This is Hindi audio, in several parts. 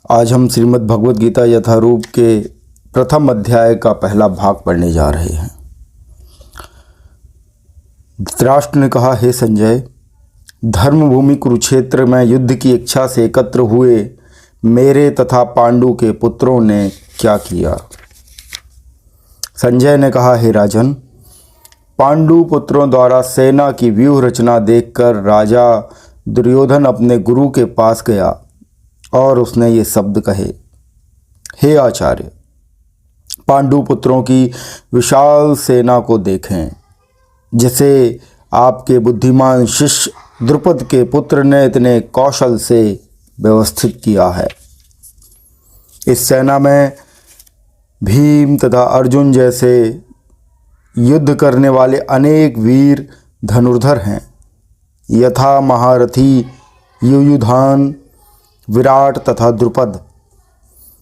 आज हम श्रीमद् भगवद गीता यथारूप के प्रथम अध्याय का पहला भाग पढ़ने जा रहे हैं। धृतराष्ट्र ने कहा, हे संजय, धर्मभूमि कुरुक्षेत्र में युद्ध की इच्छा से एकत्र हुए मेरे तथा पांडु के पुत्रों ने क्या किया। संजय ने कहा, हे राजन, पांडु पुत्रों द्वारा सेना की व्यूह रचना देखकर राजा दुर्योधन अपने गुरु के पास गया और उसने ये शब्द कहे, हे आचार्य, पांडु पुत्रों की विशाल सेना को देखें, जिसे आपके बुद्धिमान शिष्य द्रुपद के पुत्र ने इतने कौशल से व्यवस्थित किया है। इस सेना में भीम तथा अर्जुन जैसे युद्ध करने वाले अनेक वीर धनुर्धर हैं, यथा महारथी युयुधान, विराट तथा द्रुपद।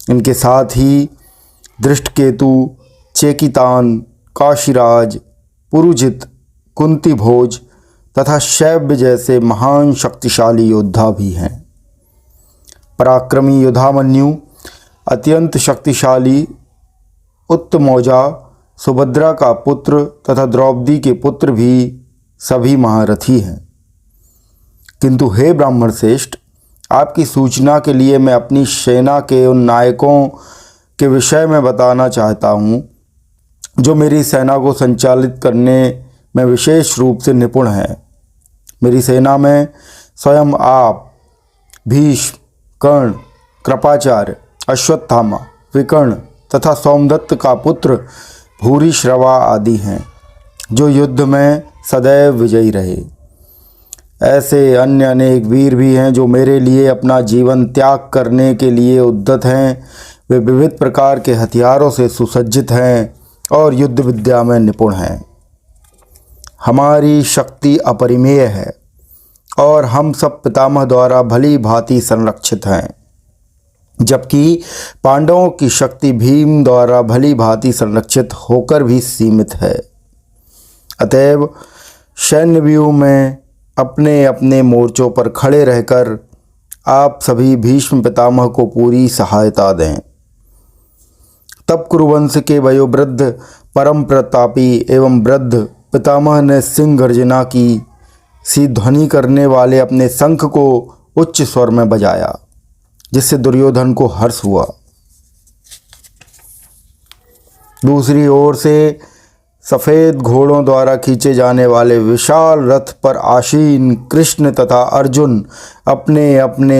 इनके साथ ही दृष्टकेतु, चेकितान, काशीराज, पुरुजित, कुंती भोज तथा शैब्य जैसे महान शक्तिशाली योद्धा भी हैं। पराक्रमी युधामन्यु, अत्यंत शक्तिशाली उत्तमौजा, सुभद्रा का पुत्र तथा द्रौपदी के पुत्र भी सभी महारथी हैं। किंतु हे ब्राह्मण श्रेष्ठ, आपकी सूचना के लिए मैं अपनी सेना के उन नायकों के विषय में बताना चाहता हूँ जो मेरी सेना को संचालित करने में विशेष रूप से निपुण हैं। मेरी सेना में स्वयं आप, भीष्म, कर्ण, कृपाचार्य, अश्वत्थामा, विकर्ण तथा सोमदत्त का पुत्र भूरिश्रवा आदि हैं, जो युद्ध में सदैव विजयी रहे। ऐसे अन्य अनेक वीर भी हैं जो मेरे लिए अपना जीवन त्याग करने के लिए उद्यत हैं। वे विविध प्रकार के हथियारों से सुसज्जित हैं और युद्ध विद्या में निपुण हैं। हमारी शक्ति अपरिमेय है और हम सब पितामह द्वारा भली भांति संरक्षित हैं, जबकि पांडवों की शक्ति भीम द्वारा भली भांति संरक्षित होकर भी सीमित है। अतएव सैन्य व्यूह में अपने अपने मोर्चों पर खड़े रहकर आप सभी भीष्म पितामह को पूरी सहायता दें। तब कुरुवंश के वयोवृद्ध परम प्रतापी एवं वृद्ध पितामह ने सिंह गर्जना की सी ध्वनि करने वाले अपने शंख को उच्च स्वर में बजाया, जिससे दुर्योधन को हर्ष हुआ। दूसरी ओर से सफ़ेद घोड़ों द्वारा खींचे जाने वाले विशाल रथ पर आसीन कृष्ण तथा अर्जुन अपने अपने